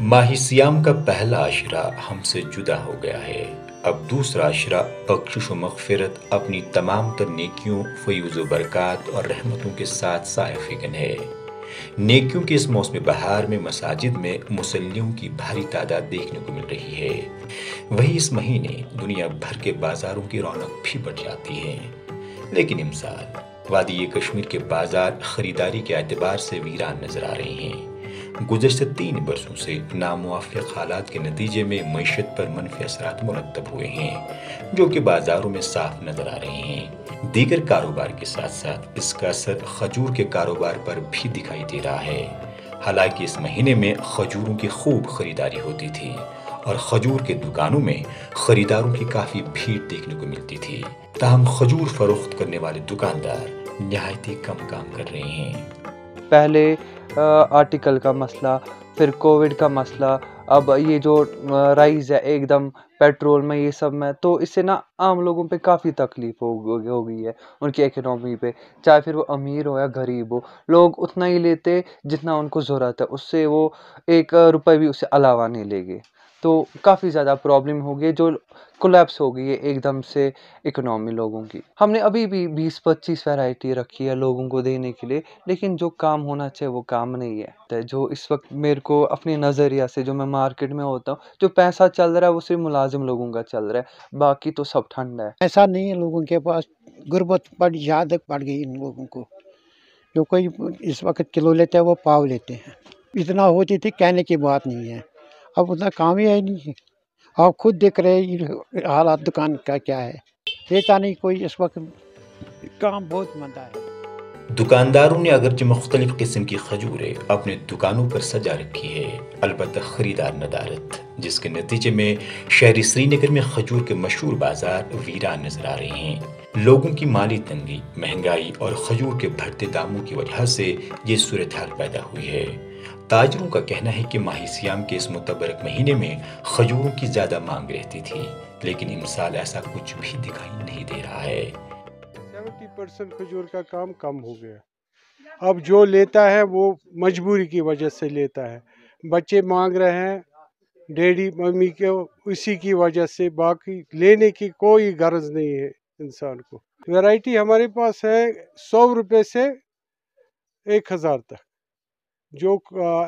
ماہ سیام کا پہلا عشرہ ہم سے جدا ہو گیا ہے۔ اب دوسرا عشرہ بخشش و مغفرت اپنی تمام تر نیکیوں، فیوز و برکات اور رحمتوں کے ساتھ سایہ فکن ہے۔ نیکیوں کے اس موسم بہار میں مساجد میں مصلیوں کی بھاری تعداد دیکھنے کو مل رہی ہے۔ وہی اس مہینے دنیا بھر کے بازاروں کی رونق بھی بڑھ جاتی ہے۔ لیکن امسال وادی کشمیر کے بازار خریداری کے اعتبار سے ویران نظر آ رہے ہیں۔ گزشتہ 3 برسوں سے ناموافق حالات کے نتیجے میں معیشت پر منفی اثرات مرتب ہوئے ہیں، جو کہ بازاروں میں صاف نظر آ رہے ہیں۔ دیگر کاروبار کے ساتھ ساتھ اس کا اثر کھجور کے کاروبار پر بھی دکھائی دے رہا ہے۔ حالانکہ اس مہینے میں کھجوروں کی خوب خریداری ہوتی تھی اور کھجور کے دکانوں میں خریداروں کی کافی بھیڑ دیکھنے کو ملتی تھی، تاہم کھجور فروخت کرنے والے دکاندار نہایت ہی کم کام کر رہے ہیں۔ پہلے آرٹیکل کا مسئلہ، پھر کووڈ کا مسئلہ، اب یہ جو رائز ہے ایک دم پیٹرول میں، یہ سب میں، تو اس سے نا عام لوگوں پہ کافی تکلیف ہو گئی ہے، ان کی اکنامی پہ، چاہے پھر وہ امیر ہو یا غریب ہو۔ لوگ اتنا ہی لیتے جتنا ان کو ضرورت ہے، اس سے وہ 1 روپے بھی اس سے علاوہ نہیں لے گے۔ تو کافی زیادہ پرابلم ہو گئی، جو کولیپس ہو گئی ہے ایک دم سے اکنامی لوگوں کی۔ ہم نے ابھی بھی 20-25 ویرائٹی رکھی ہے لوگوں کو دینے کے لیے، لیکن جو کام ہونا چاہیے وہ کام نہیں ہے۔ جو اس وقت میرے کو اپنی نظریہ سے، جو میں مارکیٹ میں ہوتا ہوں، جو پیسہ چل رہا ہے وہ صرف ملازم لوگوں کا چل رہا ہے، باقی تو سب ٹھنڈ ہے۔ ایسا نہیں ہے لوگوں کے پاس، غربت زیادہ پڑ گئی ان لوگوں کو۔ جو کوئی اس وقت کلو لیتا ہے وہ پاؤ لیتے ہیں۔ اتنا ہوتی تھی کہنے کی بات نہیں ہے، اب اتنا کام ہی ہے نہیں۔ آپ خود دیکھ رہے ہیں حالات دکان کا کیا ہے، لیتا نہیں کوئی اس وقت، کام بہت مندہ ہے۔ دکانداروں نے اگرچہ مختلف قسم کی کھجوریں اپنے دکانوں پر سجا رکھی ہے، البتہ خریدار ندارت، جس کے نتیجے میں شہری سری نگر میں کھجور کے مشہور بازار ویران نظر آ رہے ہیں۔ لوگوں کی مالی تنگی، مہنگائی اور کھجور کے بڑھتے داموں کی وجہ سے یہ صورتحال پیدا ہوئی ہے۔ تاجروں کا کہنا ہے کہ ماہ سیام کے اس متبرک مہینے میں کھجوروں کی زیادہ مانگ رہتی تھی، لیکن امسال ایسا کچھ بھی دکھائی نہیں دے رہا ہے۔ 70% کھجور کا کام کم ہو گیا۔ اب جو لیتا ہے وہ مجبوری کی وجہ سے لیتا ہے، بچے مانگ رہے ہیں ڈیڈی ممی کے، اسی کی وجہ سے، باقی لینے کی کوئی غرض نہیں ہے انسان کو۔ ویرائٹی ہمارے پاس ہے 100 روپے سے 1000 تک۔ جو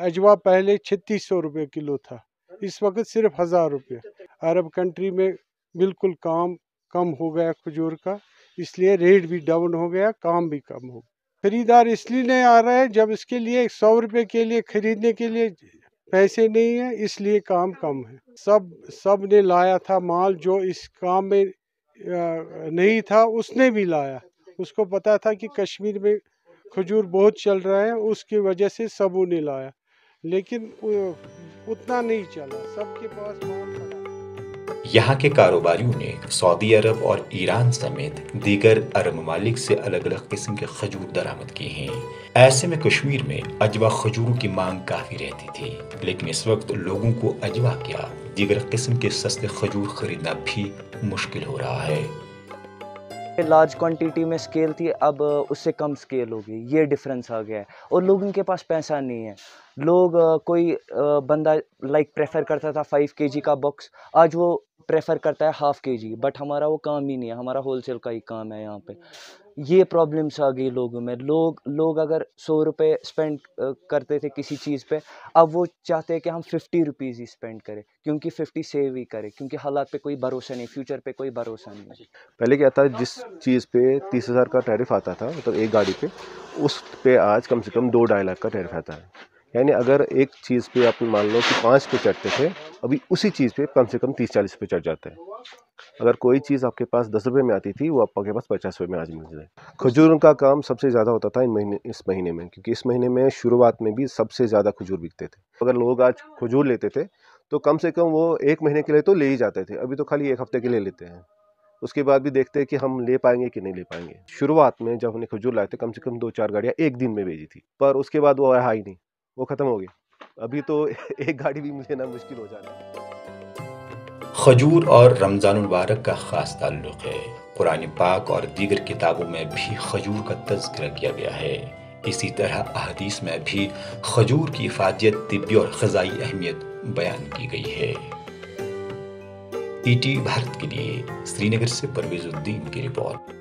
اجوا پہلے 3600 روپے کلو تھا، اس وقت صرف 1000 روپے۔ عرب کنٹری میں بالکل کام کم ہو گیا کھجور کا، اس لیے ریٹ بھی ڈاؤن ہو گیا، کام بھی کم ہو گیا۔ خریدار اس لیے نہیں آ رہا ہے، جب اس کے لیے 100 روپے کے لیے خریدنے کے لیے پیسے نہیں ہیں، اس لیے کام کم ہے۔ سب نے لایا تھا مال، جو اس کام میں نہیں تھا اس نے بھی لایا، اس کو پتا تھا کہ کشمیر میں کھجور بہت چل رہا ہے، اس کی وجہ سے سبوں نے لایا، لیکن اتنا نہیں چلا، سب کے پاس مال پڑا۔ یہاں کے کاروباریوں نے سعودی عرب اور ایران سمیت دیگر عرب ممالک سے الگ الگ قسم کے کھجور درآمد کیے ہیں۔ ایسے میں کشمیر میں اجوا کھجوروں کی مانگ کافی رہتی تھی، لیکن اس وقت لوگوں کو اجوا کیا دیگر قسم کے سستے کھجور خریدنا بھی مشکل ہو رہا ہے۔ لارج کوانٹیٹی میں سکیل تھی، اب اس سے کم سکیل ہو گئی، یہ ڈفرینس آ گیا ہے، اور لوگوں کے پاس پیسہ نہیں ہے۔ لوگ کوئی بندہ پریفر کرتا تھا 5 kg کا باکس، آج وہ پریفر کرتا ہے 1/2 kg، بٹ ہمارا وہ کام ہی نہیں ہے، ہمارا ہول سیل کا ہی کام ہے یہاں پہ۔ یہ پرابلمس آ گئی لوگوں میں، لوگ اگر 100 روپے اسپینڈ کرتے تھے کسی چیز پہ، اب وہ چاہتے ہیں کہ ہم 50 روپیز ہی اسپینڈ کریں، کیونکہ 50 سیو ہی کریں، کیونکہ حالات پہ کوئی بھروسہ نہیں، فیوچر پہ کوئی بھروسہ نہیں ہے۔ پہلے کیا تھا، جس چیز پہ 30,000 کا ٹیرف آتا تھا، مطلب ایک گاڑی پہ، اس پہ آج کم سے کم 2-2.5 لاکھ کا ٹیرف آتا ہے۔ یعنی اگر ایک چیز پہ آپ مان لو کہ 5 پہ چڑھتے تھے، ابھی اسی چیز پہ کم سے کم 30-40 پہ چڑھ جاتا ہے۔ اگر کوئی چیز آپ کے پاس 10 روپے میں آتی تھی، وہ آپ کے پاس 50 روپے میں آج مل جائے۔ کھجوروں کا کام سب سے زیادہ ہوتا تھا اس مہینے میں، کیونکہ اس مہینے میں شروعات میں بھی سب سے زیادہ کھجور بکتے تھے۔ اگر لوگ آج کھجور لیتے تھے تو کم سے کم وہ 1 مہینے کے لیے تو لے ہی جاتے تھے، ابھی تو خالی 1 ہفتے کے لیے لیتے ہیں۔ اس کے بعد بھی دیکھتے ہیں کہ ہم لے پائیں گے کہ نہیں لے پائیں گے۔ شروعات میں جب ہم نے کھجور لائے تھے، کم سے کم 2-4 گاڑیاں ایک دن میں بھیجی تھی، پر اس کے بعد وہ رہا ہی نہیں، وہ ختم ہو گئی۔ ابھی تو ایک گاڑی بھی مجھے مشکل ہو جانا ہے۔ کھجور اور رمضان المبارک کا خاص تعلق ہے۔ قرآن پاک اور دیگر کتابوں میں بھی کھجور کا تذکرہ کیا گیا ہے۔ اسی طرح احادیث میں بھی کھجور کی افادیت، طبی اور غذائی اہمیت بیان کی گئی ہے۔ ET بھارت کے لیے سری نگر سے پرویز الدین کی رپورٹ۔